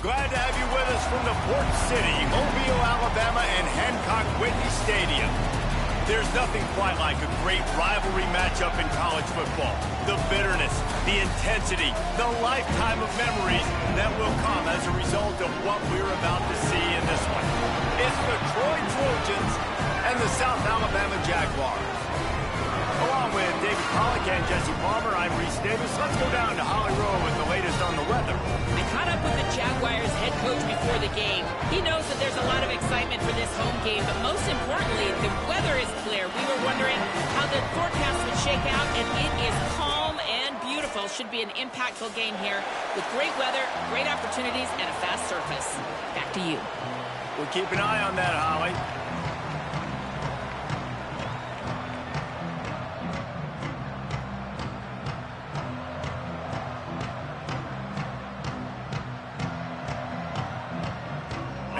Glad to have you with us from the Port City, Mobile, Alabama, and Hancock Whitney Stadium. There's nothing quite like a great rivalry matchup in college football. The bitterness, the intensity, the lifetime of memories that will come as a result of what we're about to see in this one. It's the Troy Trojans and the South Alabama Jaguars. Along with David Pollack and Jesse Palmer, I'm Reese Davis. Let's go down to Holly Rowe with the latest on the weather. I caught up with the Jaguars head coach before the game. He knows that there's a lot of excitement for this home game, but most importantly, the weather is clear. We were wondering how the forecast would shake out, and it is calm and beautiful. Should be an impactful game here with great weather, great opportunities, and a fast surface. Back to you. We'll keep an eye on that, Holly.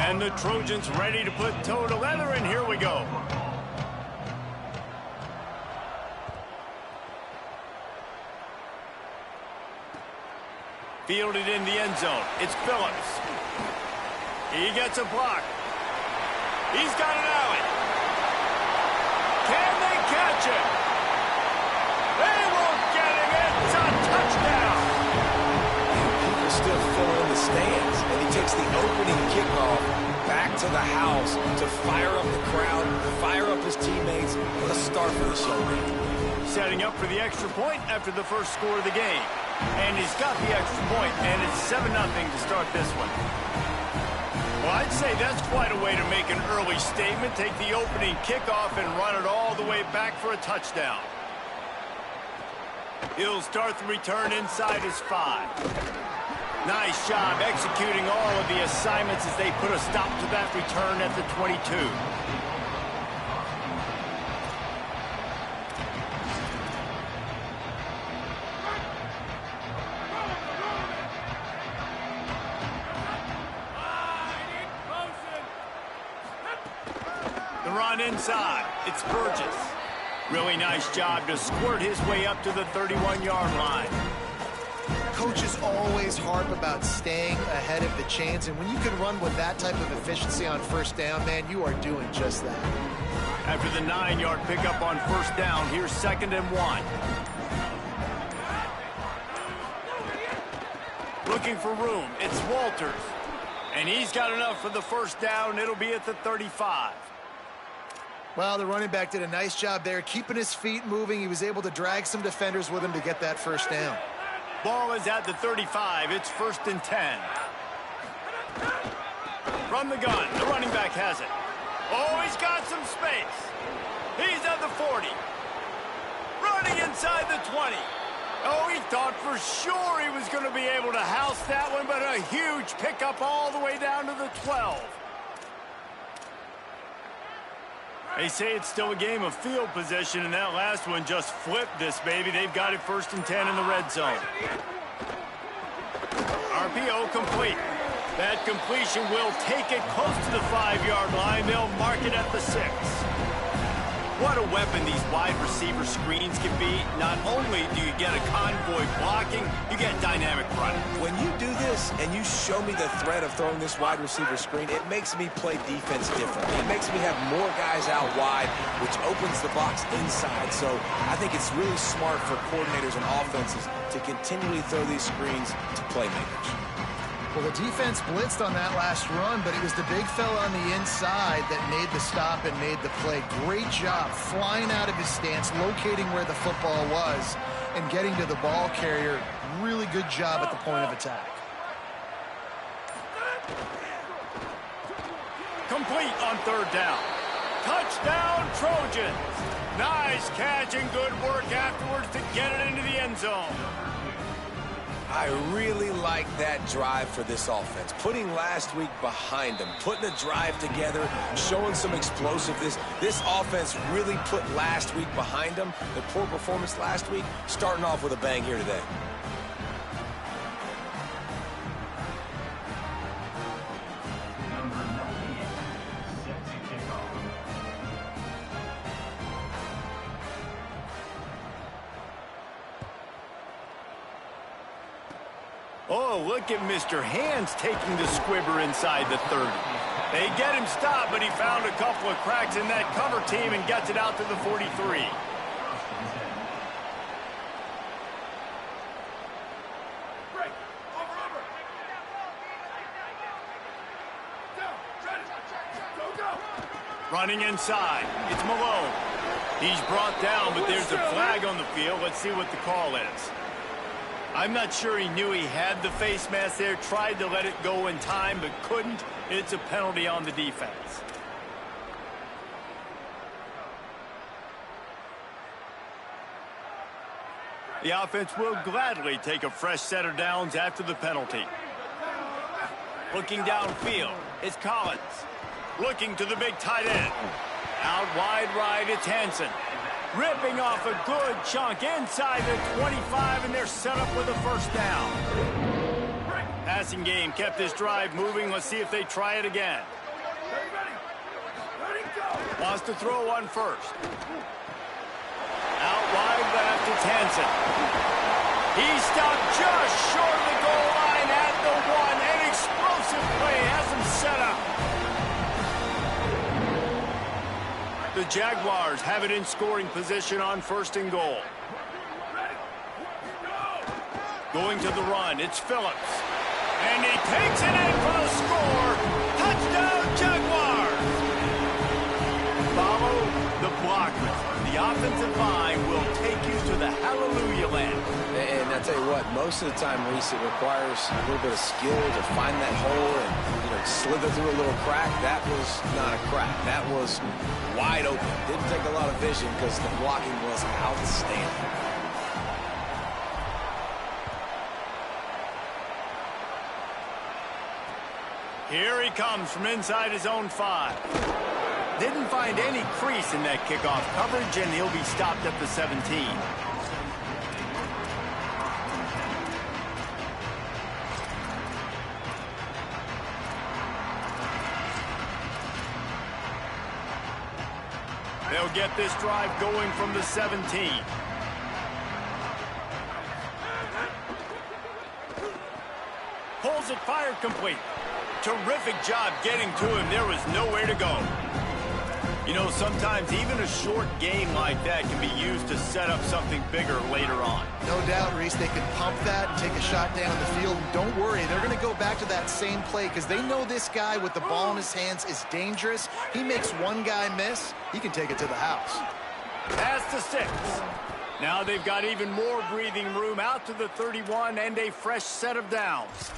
And the Trojans ready to put toe to leather, and here we go. Fielded in the end zone. It's Phillips. He gets a block. He's got an alley. Can they catch it? They won't get him. It's a touchdown. People still fill in the stands, and he takes the opening kickoff back to the house to fire up the crowd, fire up his teammates. What a start for this young man. Setting up for the extra point after the first score of the game. And he's got the extra point, and it's 7-0 to start this one. Well, I'd say that's quite a way to make an early statement. Take the opening kickoff and run it all the way back for a touchdown. He'll start the return inside his 5. Nice job executing all of the assignments as they put a stop to that return at the 22. The run inside. It's Burgess. Really nice job to squirt his way up to the 31-yard line. Coaches always harp about staying ahead of the chains, and when you can run with that type of efficiency on first down, man, you are doing just that. After the 9-yard pickup on first down, here's 2nd and 1. Looking for room. It's Walters. And he's got enough for the first down. It'll be at the 35. Well, the running back did a nice job there, keeping his feet moving. He was able to drag some defenders with him to get that first down. Ball is at the 35. It's 1st and 10. From the gun, the running back has it. Oh, he's got some space. He's at the 40. Running inside the 20. Oh, he thought for sure he was going to be able to house that one, but a huge pickup all the way down to the 12. They say it's still a game of field position, and that last one just flipped this baby. They've got it 1st and 10 in the red zone. RPO complete. That completion will take it close to the 5-yard line. They'll mark it at the 6. What a weapon these wide receiver screens can be. Not only do you get a convoy blocking, you get dynamic running. When you do this and you show me the threat of throwing this wide receiver screen, it makes me play defense differently. It makes me have more guys out wide, which opens the box inside. So I think it's really smart for coordinators and offenses to continually throw these screens to playmakers. Well, the defense blitzed on that last run, but it was the big fella on the inside that made the stop and made the play. Great job flying out of his stance, locating where the football was, and getting to the ball carrier. Really good job at the point of attack. Complete on 3rd down. Touchdown, Trojans. Nice catch and good work afterwards to get it into the end zone. I really like that drive for this offense. Putting last week behind them, putting a drive together, showing some explosiveness. This offense really put last week behind them. The poor performance last week, starting off with a bang here today. Oh, look at Mr. Hands taking the squibber inside the 30. They get him stopped, but he found a couple of cracks in that cover team and gets it out to the 43. Running inside, it's Malone. He's brought down, but there's a flag on the field. Let's see what the call is. I'm not sure he knew he had the face mask there, tried to let it go in time, but couldn't. It's a penalty on the defense. The offense will gladly take a fresh set of downs after the penalty. Looking downfield, it's Collins. Looking to the big tight end. Out wide right, it's Hansen. Ripping off a good chunk inside the 25, and they're set up with a first down. Passing game kept this drive moving. Let's see if they try it again. Wants to throw one first. Out wide left, it's Hansen. He stopped just short of the goal line at the 1. An explosive play has him set up. The Jaguars have it in scoring position on 1st and goal. Going to the run, it's Phillips. And he takes it in for the score. Touchdown, Jaguars! Follow the blockers. The offensive line will take you to the hallelujah land. And I tell you what, most of the time, Reese, it requires a little bit of skill to find that hole and, slither through a little crack. That was not a crack. That was wide open. Didn't take a lot of vision because the blocking was outstanding. Here he comes from inside his own 5. Didn't find any crease in that kickoff coverage, and he'll be stopped at the 17. They'll get this drive going from the 17. Pulls it, fired complete. Terrific job getting to him. There was nowhere to go. Sometimes even a short game like that can be used to set up something bigger later on. No doubt, Reese, they can pump that and take a shot down the field. Don't worry, they're going to go back to that same play because they know this guy with the ball in his hands is dangerous. He makes one guy miss, he can take it to the house. Pass to 6. Now they've got even more breathing room out to the 31 and a fresh set of downs.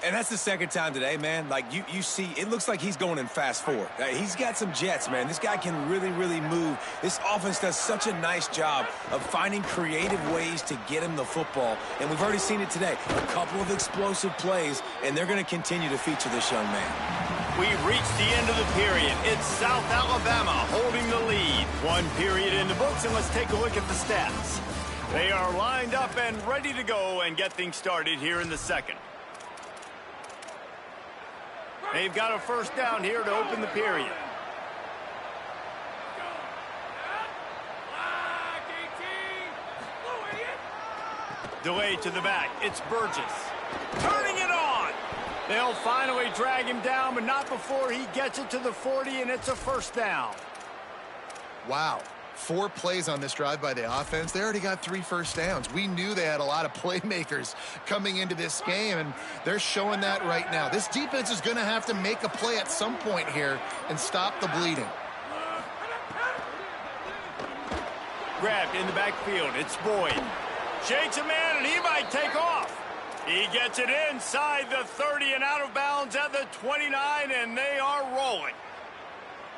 And that's the second time today, man. Like, you see, it looks like he's going in fast forward. He's got some jets, man. This guy can really, really move. This offense does such a nice job of finding creative ways to get him the football. And we've already seen it today. A couple of explosive plays, and they're going to continue to feature this young man. We've reached the end of the period. It's South Alabama holding the lead. 1 period in the books, and let's take a look at the stats. They are lined up and ready to go and get things started here in the second. They've got a first down here to open the period. Delay to the back. It's Burgess. Turning it on. They'll finally drag him down, but not before he gets it to the 40, and it's a first down. Wow. 4 plays on this drive by the offense. They already got 3 first downs. We knew they had a lot of playmakers coming into this game, and they're showing that right now. This defense is going to have to make a play at some point here and stop the bleeding. Grabbed in the backfield. It's Boyd. Shakes a man, and he might take off. He gets it inside the 30 and out of bounds at the 29, and they are rolling.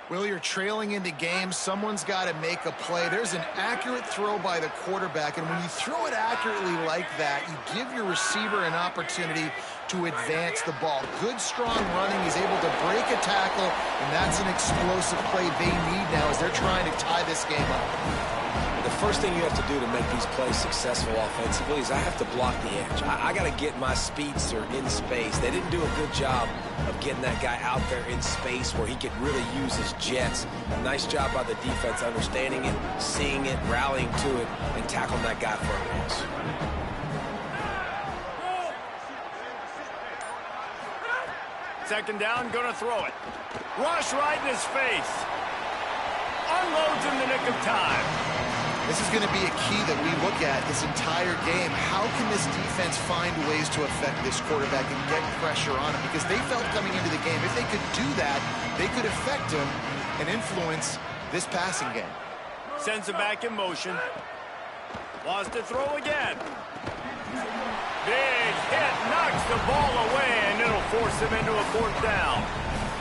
Will, you're trailing into games. Someone's got to make a play. There's an accurate throw by the quarterback, and when you throw it accurately like that, you give your receiver an opportunity to advance the ball. Good, strong running. He's able to break a tackle, and that's an explosive play they need now as they're trying to tie this game up. The first thing you have to do to make these plays successful offensively is I have to block the edge. I got to get my speedster in space. They didn't do a good job of getting that guy out there in space where he could really use his jets. A nice job by the defense understanding it, seeing it, rallying to it, and tackling that guy for a loss. Second down, gonna throw it. Rush right in his face. Unloads in the nick of time. This is going to be a key that we look at this entire game. How can this defense find ways to affect this quarterback and get pressure on him? Because they felt coming into the game, if they could do that, they could affect him and influence this passing game. Sends it back in motion. Wants to throw again. Big hit, knocks the ball away, and it'll force him into a fourth down.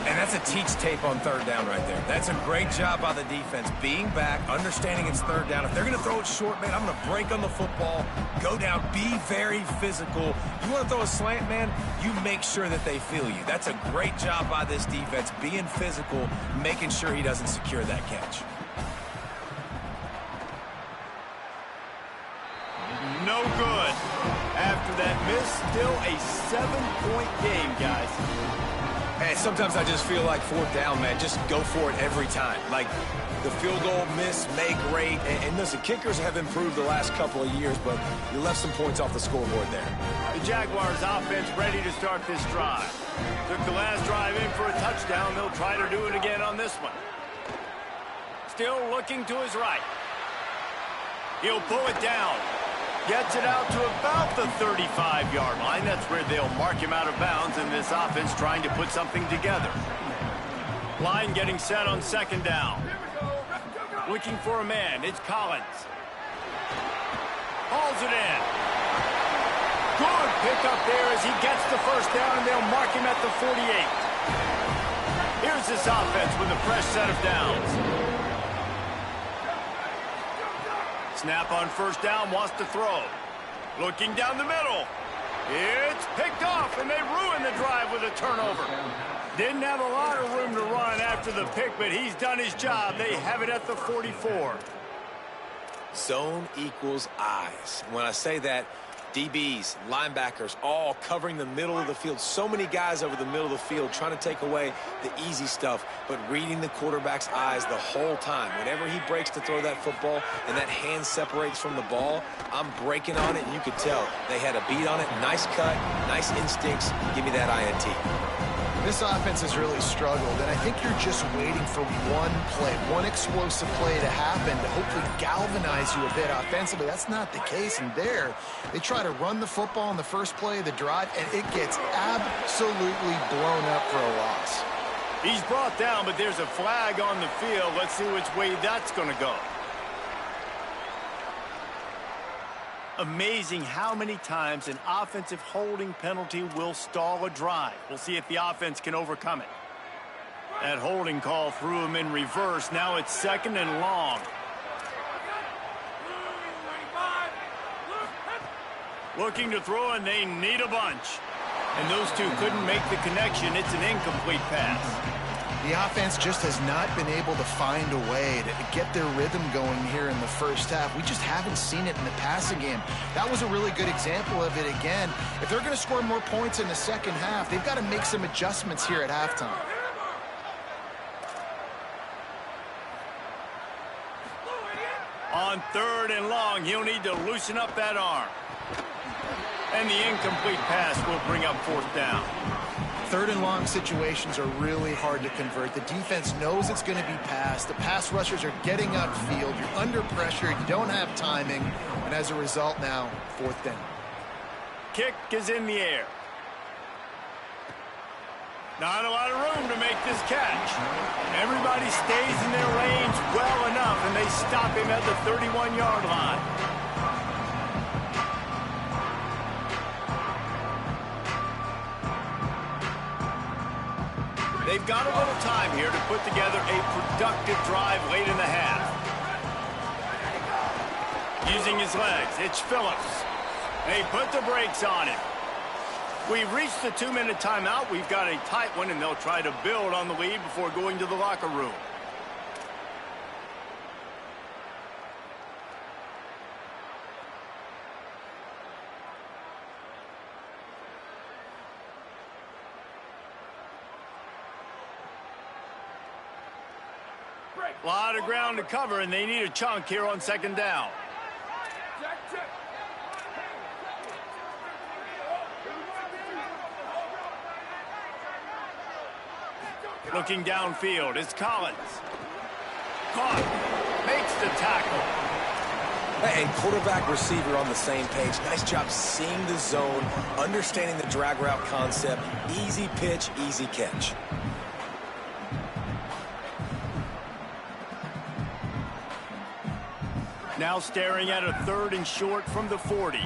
And that's a teach tape on third down right there. That's a great job by the defense. Being back, understanding it's third down. If they're going to throw it short, man, I'm going to break on the football, go down, be very physical. You want to throw a slant, man, you make sure that they feel you. That's a great job by this defense, being physical, making sure he doesn't secure that catch. No good. After that miss, still a 7-point game, guys. Hey, sometimes I just feel like fourth down, man. Just go for it every time. Like, the field goal miss, make great. And listen, kickers have improved the last couple of years, but you left some points off the scoreboard there. The Jaguars offense ready to start this drive. Took the last drive in for a touchdown. They'll try to do it again on this one. Still looking to his right. He'll pull it down. Gets it out to about the 35-yard line. That's where they'll mark him out of bounds in this offense trying to put something together. Line getting set on second down. Looking for a man. It's Collins. Hauls it in. Good pickup there as he gets the first down, and they'll mark him at the 48. Here's this offense with a fresh set of downs. Snap on first down, wants to throw. Looking down the middle. It's picked off, and they ruin the drive with a turnover. Didn't have a lot of room to run after the pick, but he's done his job. They have it at the 44. Zone equals eyes. When I say that, DBs, linebackers, all covering the middle of the field. So many guys over the middle of the field trying to take away the easy stuff, but reading the quarterback's eyes the whole time. Whenever he breaks to throw that football and that hand separates from the ball, I'm breaking on it, and you could tell they had a beat on it. Nice cut, nice instincts. Give me that INT. This offense has really struggled, and I think you're just waiting for one play, one explosive play to happen to hopefully galvanize you a bit offensively. That's not the case, and there, they try to run the football in the first play of the drive, and it gets absolutely blown up for a loss. He's brought down, but there's a flag on the field. Let's see which way that's going to go. Amazing how many times an offensive holding penalty will stall a drive. We'll see if the offense can overcome it. That holding call threw him in reverse. Now it's second and long. Looking to throw, and they need a bunch. And those two couldn't make the connection. It's an incomplete pass. The offense just has not been able to find a way to get their rhythm going here in the first half. We just haven't seen it in the passing game. That was a really good example of it again. If they're going to score more points in the second half, they've got to make some adjustments here at halftime. On third and long, he'll need to loosen up that arm. And the incomplete pass will bring up fourth down. Third and long situations are really hard to convert. The defense knows it's going to be passed. The pass rushers are getting upfield. You're under pressure. You don't have timing. And as a result now, fourth down. Kick is in the air. Not a lot of room to make this catch. Everybody stays in their lanes well enough, and they stop him at the 31-yard line. They've got a little time here to put together a productive drive late in the half. Using his legs, it's Phillips. They put the brakes on him. We've reached the 2-minute timeout. We've got a tight one, and they'll try to build on the lead before going to the locker room. A lot of ground to cover, and they need a chunk here on second down. Looking downfield, it's Collins. Caught. Makes the tackle. And quarterback receiver on the same page. Nice job seeing the zone, understanding the drag route concept. Easy pitch, easy catch. Now staring at a 3rd and short from the 40.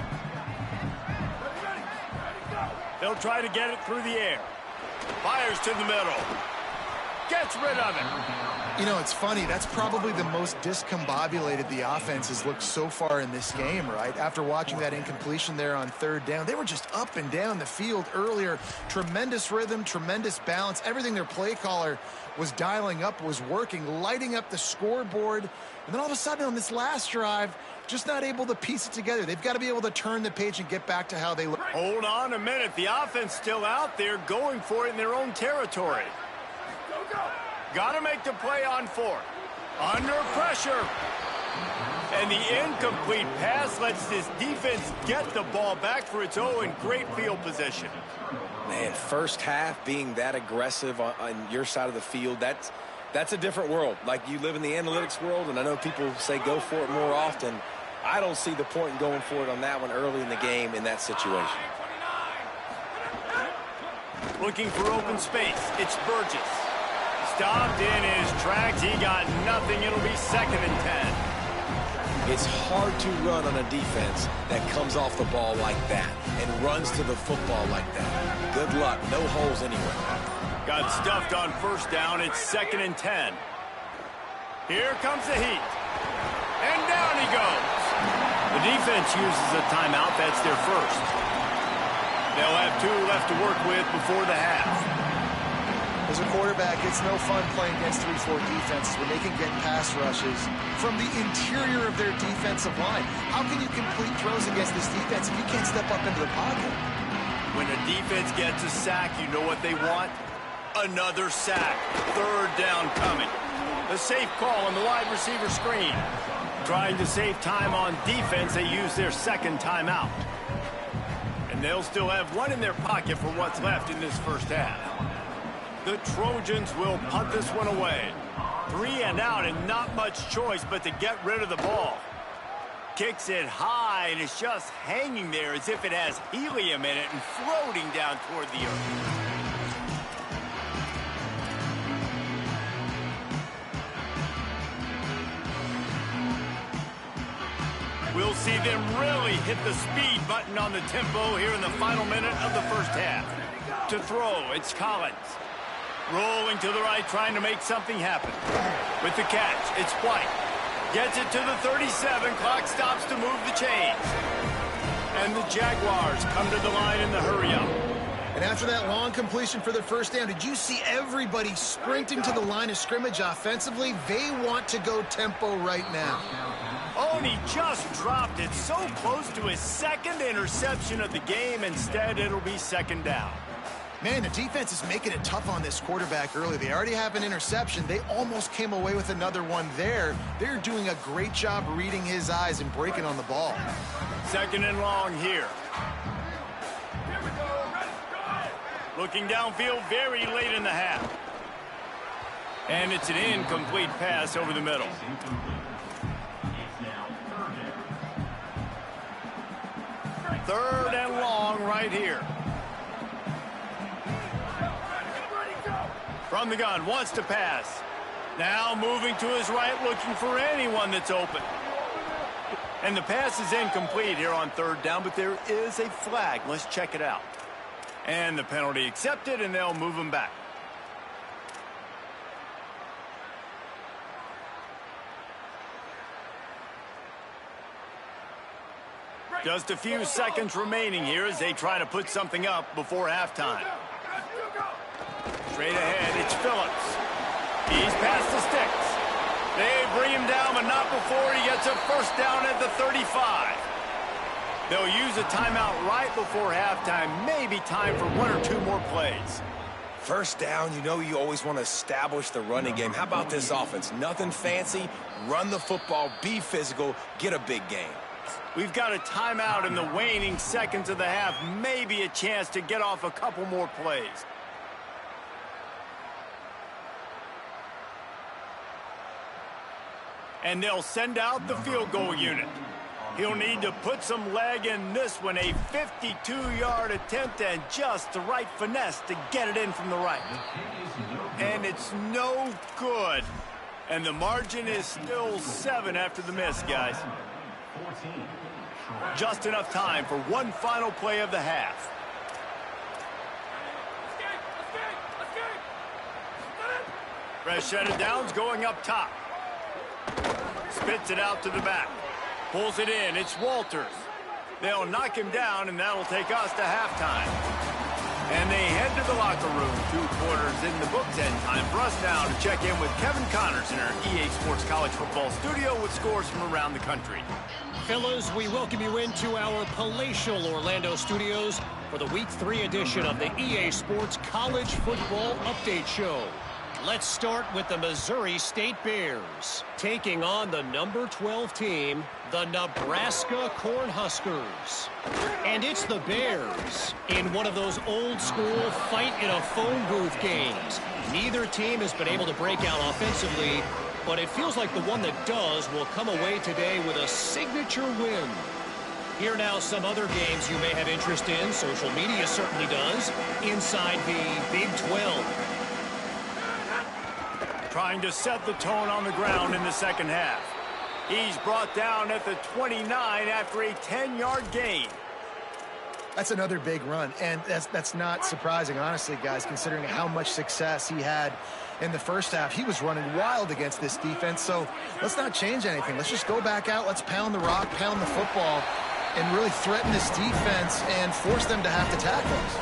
They'll try to get it through the air. Fires to the middle. Gets rid of it. You know, it's funny. That's probably the most discombobulated the offense has looked so far in this game, right? After watching that incompletion there on 3rd down, they were just up and down the field earlier. Tremendous rhythm, tremendous balance. Everything their play caller was dialing up was working, lighting up the scoreboard. And then all of a sudden on this last drive, just not able to piece it together. They've got to be able to turn the page and get back to how they look. Hold on a minute. The offense still out there going for it in their own territory. Got to make the play on 4th. Under pressure. And the incomplete pass lets this defense get the ball back for its own. Great field position. Man, first half being that aggressive on your side of the field, that's a different world. Like, you live in the analytics world, and I know people say go for it more often. I don't see the point in going for it on that one early in the game in that situation. Looking for open space. It's Burgess. Stopped in his tracks. He got nothing. It'll be 2nd and 10. It's hard to run on a defense that comes off the ball like that and runs to the football like that. Good luck. No holes anywhere. Got stuffed on 1st down. It's 2nd and 10. Here comes the heat. And down he goes. The defense uses a timeout. That's their first. They'll have 2 left to work with before the half. As a quarterback, it's no fun playing against 3-4 defenses when they can get pass rushes from the interior of their defensive line. How can you complete throws against this defense if you can't step up into the pocket? When a defense gets a sack, you know what they want? Another sack. 3rd down coming. A safe call on the wide receiver screen. Trying to save time on defense, they use their 2nd timeout. And they'll still have 1 in their pocket for what's left in this first half. The Trojans will punt this one away. 3 and out and not much choice but to get rid of the ball. Kicks it high and it's just hanging there as if it has helium in it and floating down toward the earth. We'll see them really hit the speed button on the tempo here in the final minute of the first half. To throw, it's Collins. Rolling to the right, trying to make something happen. With the catch, it's White. Gets it to the 37. Clock stops to move the chains. And the Jaguars come to the line in the hurry-up. And after that long completion for their 1st down, did you see everybody sprinting to the line of scrimmage offensively? They want to go tempo right now. Oh, and he just dropped it so close to his 2nd interception of the game. Instead, it'll be 2nd down. Man, the defense is making it tough on this quarterback early. They already have an interception. They almost came away with another one there. They're doing a great job reading his eyes and breaking on the ball. 2nd and long here. Looking downfield very late in the half. And it's an incomplete pass over the middle. 3rd and long right here. From the gun, wants to pass. Now moving to his right, looking for anyone that's open. And the pass is incomplete here on 3rd down, but there is a flag. Let's check it out. And the penalty accepted, and they'll move him back. Just a few seconds remaining here as they try to put something up before halftime. Straight ahead, it's Phillips. He's past the sticks. They bring him down, but not before he gets a 1st down at the 35. They'll use a timeout right before halftime. Maybe time for 1 or 2 more plays. 1st down, you know you always want to establish the running game. How about this offense? Nothing fancy. Run the football, be physical, get a big game. We've got a timeout in the waning seconds of the half. Maybe a chance to get off a couple more plays. And they'll send out the field goal unit. He'll need to put some leg in this one, a 52-yard attempt and just the right finesse to get it in from the right. And it's no good. And the margin is still 7 after the miss, guys. Just enough time for one final play of the half. Fresh set of downs going up top. Spits it out to the back. Pulls it in. It's Walters. They'll knock him down, and that'll take us to halftime. And they head to the locker room. 2 quarters in the books, and time for us now to check in with Kevin Connors in our EA Sports College Football studio with scores from around the country. Fellas, we welcome you into our palatial Orlando studios for the Week 3 edition of the EA Sports College Football Update Show. Let's start with the Missouri State Bears, taking on the number 12 team, the Nebraska Cornhuskers. And it's the Bears in one of those old-school fight-in-a-phone-booth games. Neither team has been able to break out offensively, but it feels like the one that does will come away today with a signature win. Here now some other games you may have interest in. Social media certainly does. Inside the Big 12. Trying to set the tone on the ground in the second half. He's brought down at the 29 after a 10-yard gain. That's another big run, and that's not surprising, honestly, guys, considering how much success he had in the first half. He was running wild against this defense, so let's not change anything. Let's just go back out, let's pound the rock, pound the football, and really threaten this defense and force them to have to tackle us.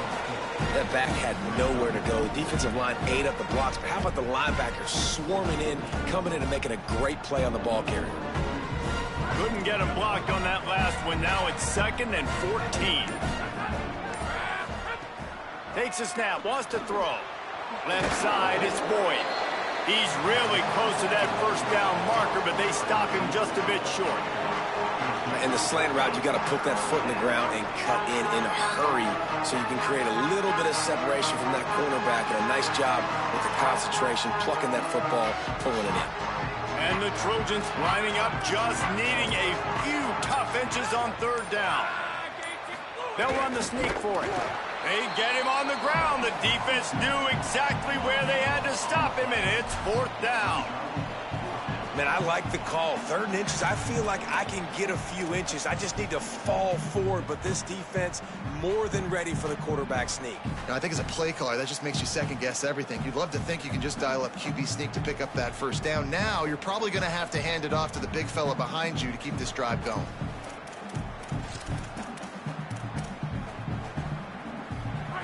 That back had nowhere to go. Defensive line ate up the blocks, but how about the linebackers swarming in, coming in and making a great play on the ball carrier? Couldn't get him blocked on that last one. Now it's 2nd and 14. Takes a snap, wants to throw. Left side, it's Boyd. He's really close to that first down marker, but they stop him just a bit short. In the slant route, you got to put that foot in the ground and cut in a hurry so you can create a little bit of separation from that cornerback. And a nice job with the concentration, plucking that football, pulling it in. And the Trojans lining up, just needing a few tough inches on 3rd down. They'll run the sneak for it. They get him on the ground. The defense knew exactly where they had to stop him, and it's 4th down. Man, I like the call. 3rd and inches, I feel like I can get a few inches. I just need to fall forward, but this defense more than ready for the quarterback sneak. I think as a play caller, that just makes you second-guess everything. You'd love to think you can just dial up QB sneak to pick up that first down. Now, you're probably going to have to hand it off to the big fella behind you to keep this drive going.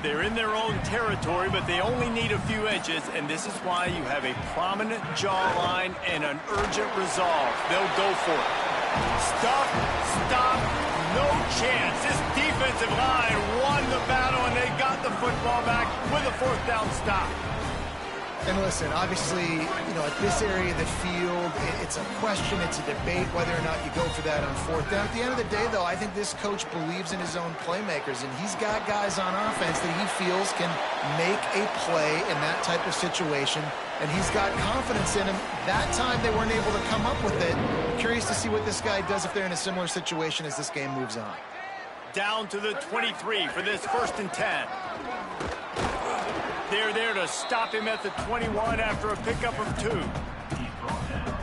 They're in their own territory, but they only need a few inches, and this is why you have a prominent jawline and an urgent resolve. They'll go for it. Stuff, stop, no chance. This defensive line won the battle, and they got the football back with a 4th down stop. And listen, obviously, you know, at this area of the field, it's a question, it's a debate whether or not you go for that on 4th down. At the end of the day, though, I think this coach believes in his own playmakers, and he's got guys on offense that he feels can make a play in that type of situation, and he's got confidence in him. That time they weren't able to come up with it. Curious to see what this guy does if they're in a similar situation as this game moves on. Down to the 23 for this 1st and 10. They're there to stop him at the 21 after a pickup of 2.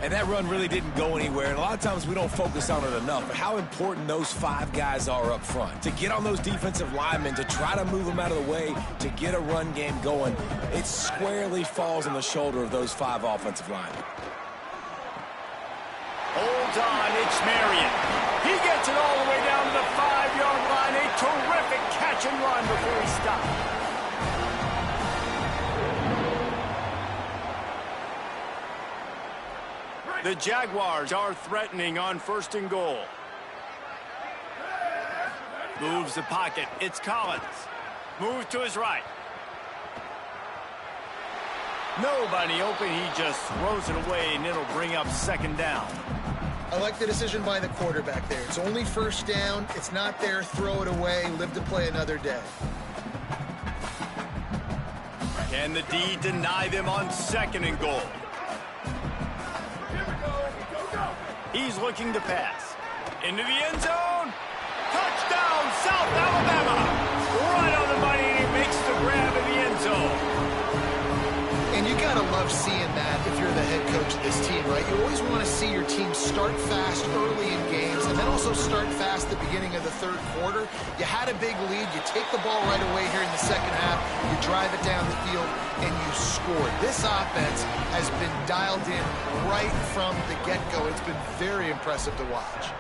And that run really didn't go anywhere. And a lot of times we don't focus on it enough. But how important those 5 guys are up front. To get on those defensive linemen, to try to move them out of the way, to get a run game going, it squarely falls on the shoulder of those 5 offensive linemen. Holds on, it's Marion. He gets it all the way down to the 5-yard line. A terrific catch and run before he stopped. The Jaguars are threatening on 1st and goal. Moves the pocket. It's Collins. Moves to his right. Nobody open. He just throws it away, and it'll bring up 2nd down. I like the decision by the quarterback there. It's only 1st down. It's not there. Throw it away. Live to play another day. Can the D deny them on 2nd and goal? He's looking to pass. Into the end zone. Touchdown, South Alabama. Right on the money, and he makes the grab in the end zone. And you got to love seeing that if you're the head coach of this team, right? You always want to see your team start fast early in games and then also start fast at the beginning of the third quarter. You had a big lead. You take the ball right away here in the second half. You drive it down the field, and you score. This offense has been dialed in right from the get-go. It's been very impressive to watch.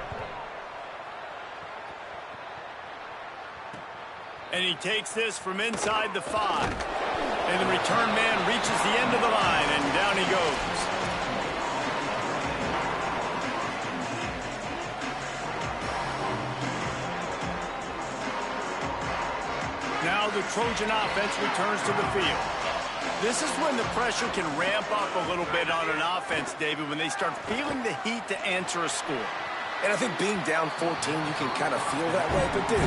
And he takes this from inside the 5. And the return man reaches the end of the line, and down he goes. Now the Trojan offense returns to the field. This is when the pressure can ramp up a little bit on an offense, David, when they start feeling the heat to answer a score. And I think being down 14, you can kind of feel that way. But, dude,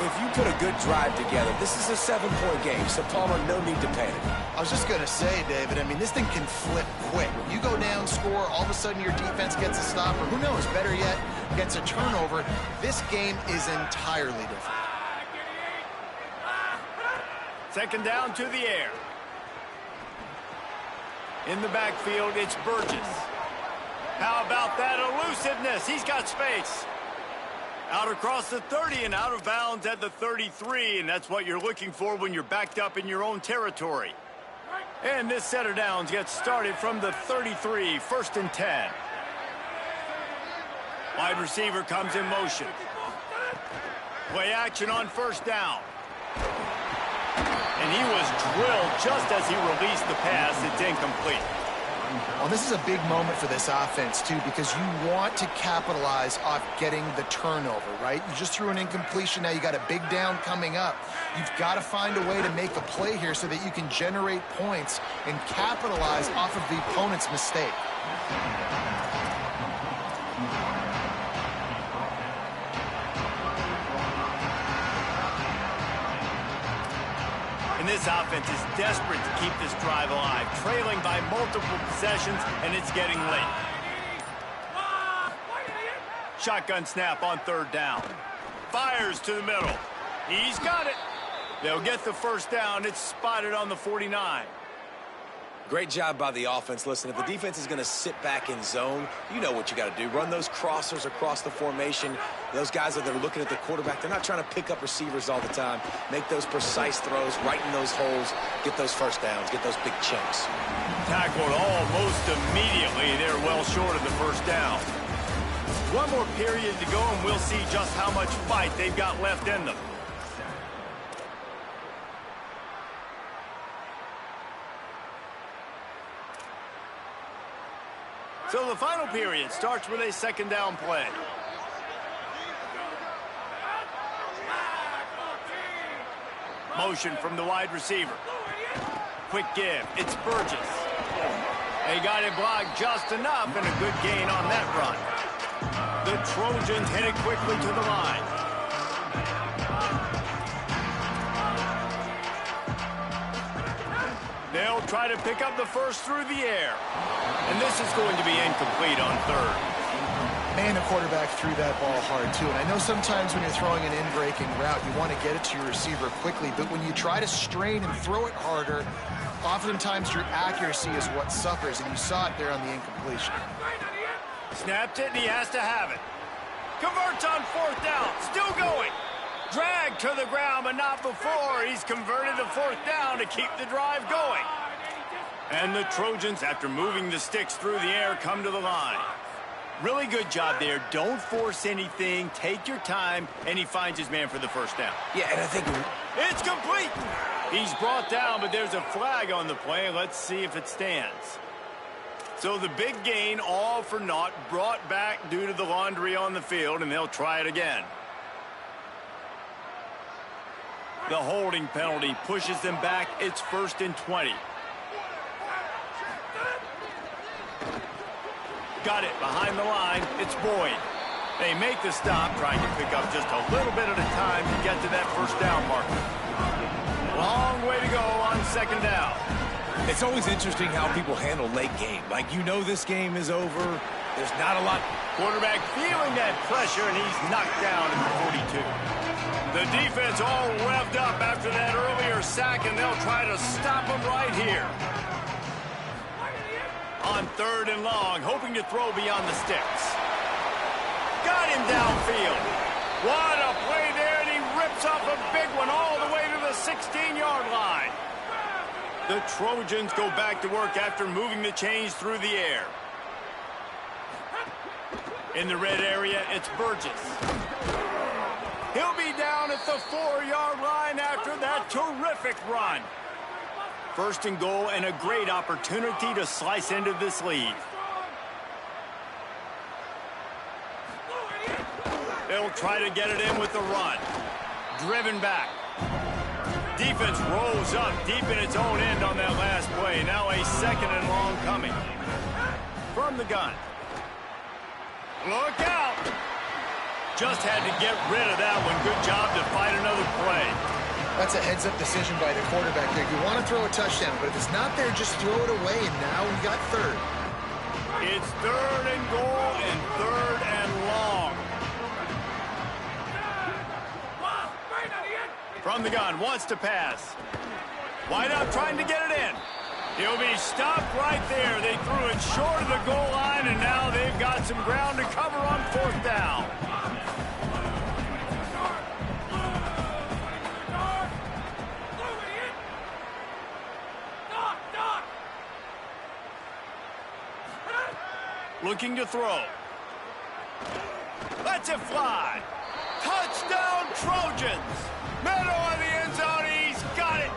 if you put a good drive together, this is a 7-point game. So, Palmer, no need to panic. I was just going to say, David, I mean, this thing can flip quick. You go down, score, all of a sudden your defense gets a stop, or who knows, better yet, gets a turnover. This game is entirely different. Second down to the air. In the backfield, it's Burgess. How about that elusiveness? He's got space. Out across the 30 and out of bounds at the 33, and that's what you're looking for when you're backed up in your own territory. And this set of downs gets started from the 33, 1st and 10. Wide receiver comes in motion. Play action on first down. And he was drilled just as he released the pass. It's incomplete. Well, this is a big moment for this offense, too, because you want to capitalize off getting the turnover, right? You just threw an incompletion. Now you got a big down coming up. You've got to find a way to make a play here so that you can generate points and capitalize off of the opponent's mistake. And this offense is desperate to keep this drive alive, trailing by multiple possessions, and it's getting late. Shotgun snap on third down. Fires to the middle. He's got it. They'll get the first down. It's spotted on the 49. Great job by the offense. Listen, if the defense is going to sit back in zone, you know what you got to do. Run those crossers across the formation. Those guys that are looking at the quarterback, they're not trying to pick up receivers all the time. Make those precise throws, right in those holes, get those first downs, get those big chunks. Tackled almost immediately. They're well short of the first down. One more period to go, and we'll see just how much fight they've got left in them. So the final period starts with a second down play. Motion from the wide receiver. Quick give. It's Burgess. They got it blocked just enough, and a good gain on that run. The Trojans headed quickly to the line. They'll try to pick up the first through the air. And this is going to be incomplete on third. Man, the quarterback threw that ball hard, too. And I know sometimes when you're throwing an in-breaking route, you want to get it to your receiver quickly. But when you try to strain and throw it harder, oftentimes your accuracy is what suffers. And you saw it there on the incompletion. Snapped it, and he has to have it. Converts on fourth down. Still going. Dragged to the ground, but not before. He's converted the fourth down to keep the drive going. And the Trojans, after moving the sticks through the air, come to the line. Really good job there. Don't force anything. Take your time, and he finds his man for the first down. Yeah, and I think it's complete. He's brought down, but there's a flag on the play. Let's see if it stands. So the big gain, all for naught, brought back due to the laundry on the field, and they'll try it again. The holding penalty pushes them back. It's 1st and 20. Got it behind the line. It's Boyd. They make the stop, trying to pick up just a little bit at a time to get to that first down marker. Long way to go on second down. it's always interesting how people handle late game. Like, you know this game is over, There's not a lot. Quarterback feeling that pressure, and he's knocked down at the 42. The defense all revved up after that earlier sack, and they'll try to stop him right here. On 3rd and long, hoping to throw beyond the sticks. Got him downfield. What a play there, and he rips off a big one all the way to the 16-yard line. The Trojans go back to work after moving the chains through the air. In the red area, it's Burgess. He'll be down at the 4-yard line after that terrific run. 1st and goal, and a great opportunity to slice into this lead. They'll try to get it in with the run. Driven back. Defense rolls up deep in its own end on that last play. Now a 2nd and long coming. From the gun. Look out! Just had to get rid of that one. Good job to fight another play. That's a heads-up decision by the quarterback there. You want to throw a touchdown, but if it's not there, just throw it away, and now we got 3rd. It's 3rd and goal and 3rd and long. From the gun, wants to pass. Wide out, trying to get it in. He'll be stopped right there. They threw it short of the goal line, and now they've got some ground to cover on 4th down. Looking to throw. Lets it fly. Touchdown, Trojans. Middle of the end zone. He's got it.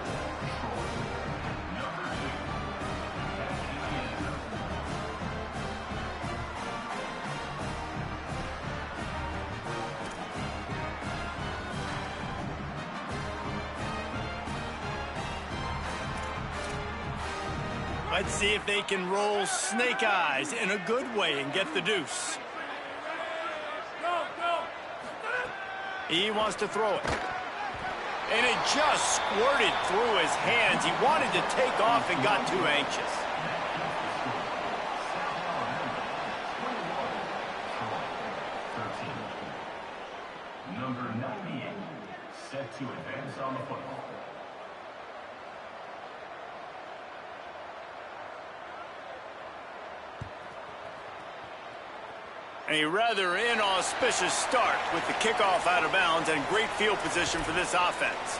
Let's see if they can roll snake eyes in a good way and get the deuce. He wants to throw it. And it just squirted through his hands. He wanted to take off and got too anxious. Number 98, set to advance on the football. A rather inauspicious start with the kickoff out of bounds and great field position for this offense.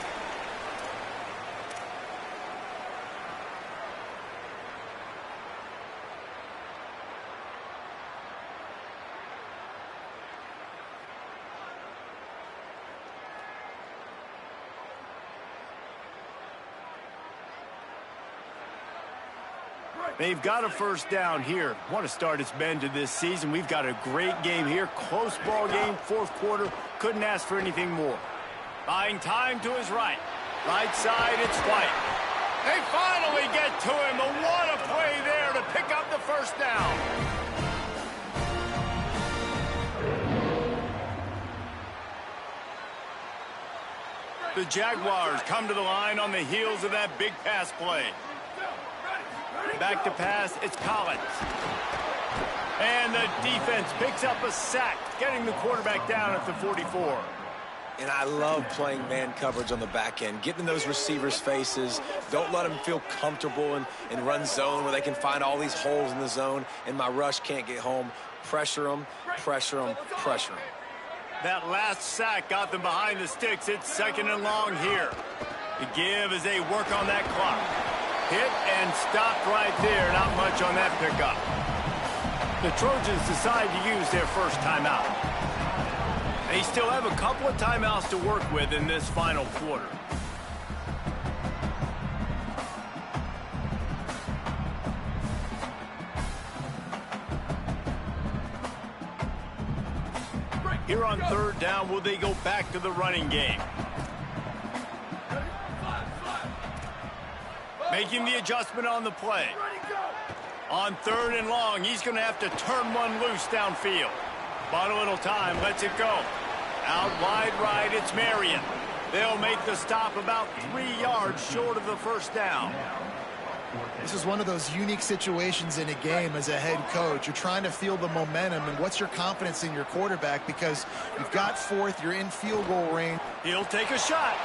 They've got a 1st down here. Want to start its bend to this season. We've got a great game here. Close ball game, 4th quarter. Couldn't ask for anything more. Buying time to his right. Right side, it's White. They finally get to him. But what a play there to pick up the 1st down. The Jaguars come to the line on the heels of that big pass play. Back to pass, it's Collins. And the defense picks up a sack, getting the quarterback down at the 44. And I love playing man coverage on the back end, getting in those receivers' faces. Don't let them feel comfortable in run zone where they can find all these holes in the zone, and my rush can't get home. Pressure them, pressure them, pressure them. That last sack got them behind the sticks. It's 2nd and long here. The give as they work on that clock. Hit and stopped right there. Not much on that pickup. The Trojans decide to use their 1st timeout. They still have a couple of timeouts to work with in this final quarter. Here on 3rd down, will they go back to the running game? Making the adjustment on the play. On 3rd and long, he's going to have to turn one loose downfield. Bought a little time, lets it go. Out wide right, it's Marion. They'll make the stop about 3 yards short of the 1st down. This is one of those unique situations in a game as a head coach. You're trying to feel the momentum, and what's your confidence in your quarterback, because you've got fourth, you're in field goal range. He'll take a shot.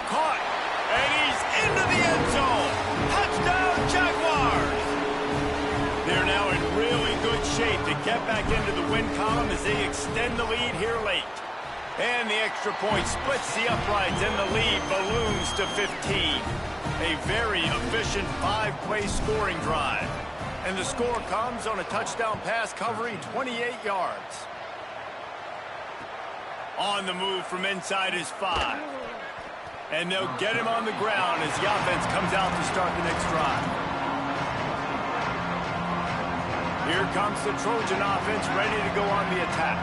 Caught. And he's into the end zone. Touchdown, Jaguars. They're now in really good shape to get back into the win column as they extend the lead here late. And the extra point splits the uprights, and the lead balloons to 15. A very efficient 5-play scoring drive. And the score comes on a touchdown pass covering 28 yards. On the move from inside is 5. And they'll get him on the ground as the offense comes out to start the next drive. Here comes the Trojan offense ready to go on the attack.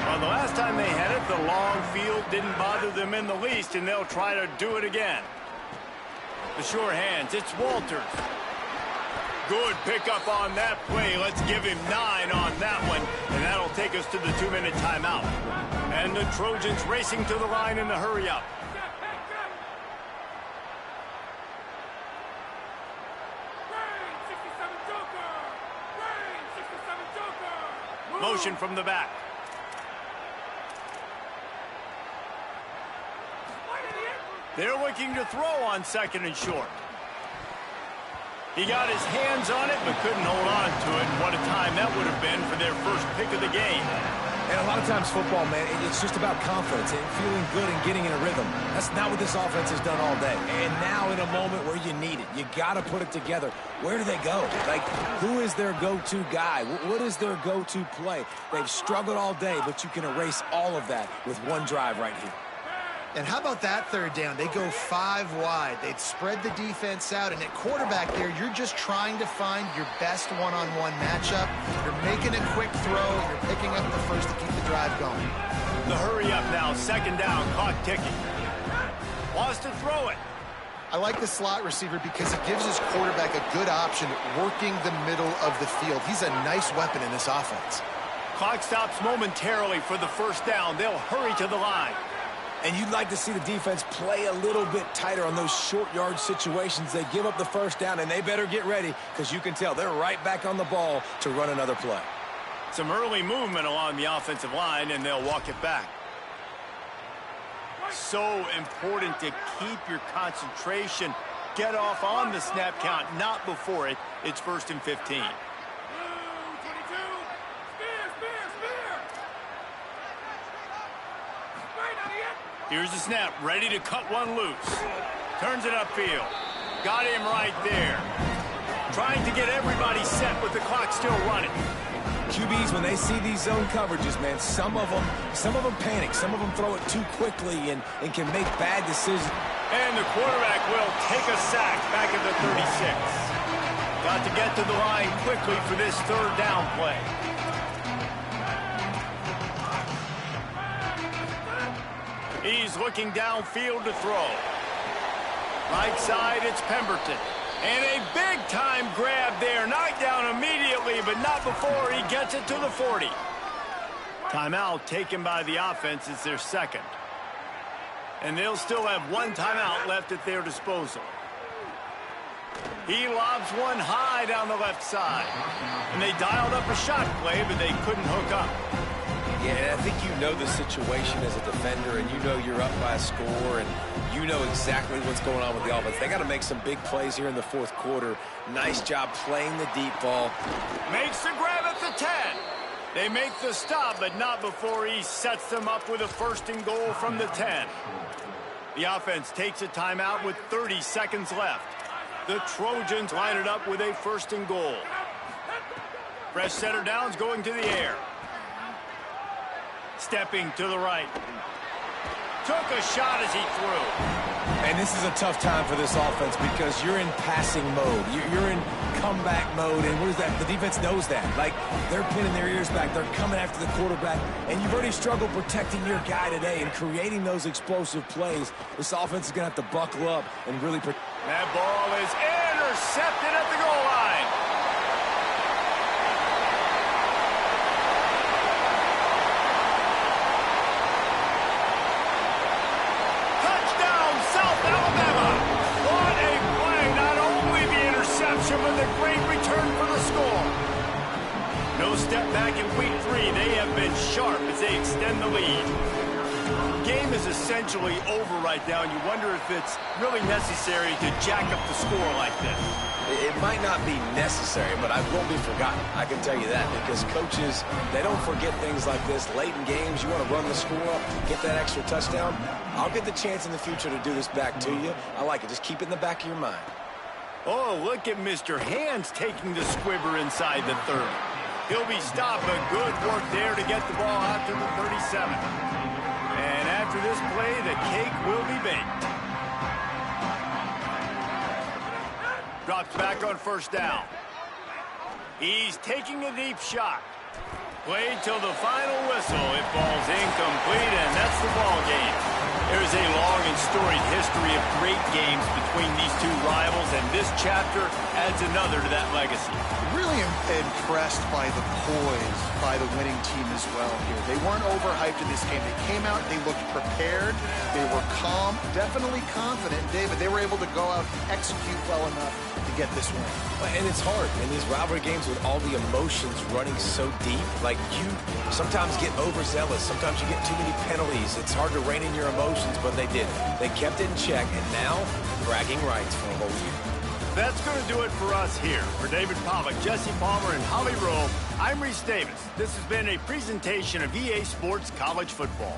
Well, the last time they had it, the long field didn't bother them in the least, and they'll try to do it again. The sure hands, it's Walters. Good pickup on that play. Let's give him 9 on that one, and that'll take us to the 2-minute timeout. And the Trojans racing to the line in the hurry-up. Motion from the back. They're looking to throw on 2nd and short. He got his hands on it, but couldn't hold on to it. And what a time that would have been for their first pick of the game. And a lot of times football, man, it's just about confidence and feeling good and getting in a rhythm. That's not what this offense has done all day. And now in a moment where you need it, you got to put it together. Where do they go? Like, who is their go-to guy? What is their go-to play? They've struggled all day, but you can erase all of that with one drive right here. And how about that third down? They go 5 wide. They'd spread the defense out, and at quarterback there, you're just trying to find your best one-on-one matchup. You're making a quick throw. You're picking up the first to keep the drive going. The hurry up now, 2nd down, clock ticking. Wants to throw it. I like the slot receiver because he gives his quarterback a good option working the middle of the field. He's a nice weapon in this offense. Clock stops momentarily for the first down. They'll hurry to the line. And you'd like to see the defense play a little bit tighter on those short yard situations. They give up the first down, and they better get ready because you can tell they're right back on the ball to run another play. Some early movement along the offensive line, and they'll walk it back. So important to keep your concentration. Get off on the snap count, not before it. It's 1st and 15. Here's the snap, ready to cut one loose. Turns it upfield. Got him right there. Trying to get everybody set with the clock still running. QBs, when they see these zone coverages, man, some of them panic. Some of them throw it too quickly and can make bad decisions. And the quarterback will take a sack back at the 36. Got to get to the line quickly for this 3rd down play. He's looking downfield to throw. Right side, it's Pemberton. And a big-time grab there. Knocked down immediately, but not before he gets it to the 40. Timeout taken by the offense. It's their 2nd. And they'll still have 1 timeout left at their disposal. He lobs one high down the left side. And they dialed up a shot play, but they couldn't hook up. Yeah, I think you know the situation as a defender, and you know you're up by a score, and you know exactly what's going on with the offense. They got to make some big plays here in the 4th quarter. Nice job playing the deep ball. Makes the grab at the 10. They make the stop, but not before he sets them up with a 1st and goal from the 10. The offense takes a timeout with 30 seconds left. The Trojans line it up with a 1st and goal. Fresh setter downs going to the air. Stepping to the right. Took a shot as he threw. And this is a tough time for this offense because you're in passing mode. You're in comeback mode, and what is that? The defense knows that. Like, they're pinning their ears back. They're coming after the quarterback, and you've already struggled protecting your guy today and creating those explosive plays. This offense is going to have to buckle up and really protect. That ball is intercepted at the goal line. Touchdown, South Alabama. What a play. Not only a great return for the score. No step back in week 3. They have been sharp as they extend the lead. The game is essentially over right now, and you wonder if it's really necessary to jack up the score like this. It might not be necessary, but I won't be forgotten. I can tell you that, because coaches, they don't forget things like this. Late in games, you want to run the score up, get that extra touchdown. I'll get the chance in the future to do this back to you. I like it. Just keep it in the back of your mind. Oh, look at Mr. Hands taking the squibber inside the 30. He'll be stopped, but good work there to get the ball out to the 37. And after this play, the cake will be baked. Drops back on first down. He's taking a deep shot. Played till the final whistle. It falls incomplete, and that's the ball game. There's a long and storied history of great games between these two rivals, and this chapter adds another to that legacy. Really impressed by the poise by the winning team as well here. They weren't overhyped in this game. They came out, they looked prepared, they were calm, definitely confident. David, they were able to go out and execute well enough to get this win. And it's hard in these rivalry games with all the emotions running so deep. Like, you sometimes get overzealous. Sometimes you get too many penalties. It's hard to rein in your emotions, but they did. They kept it in check, and now bragging rights for a whole year. That's going to do it for us here. For David Pollack, Jesse Palmer, and Holly Rowe, I'm Reese Davis. This has been a presentation of EA Sports College Football.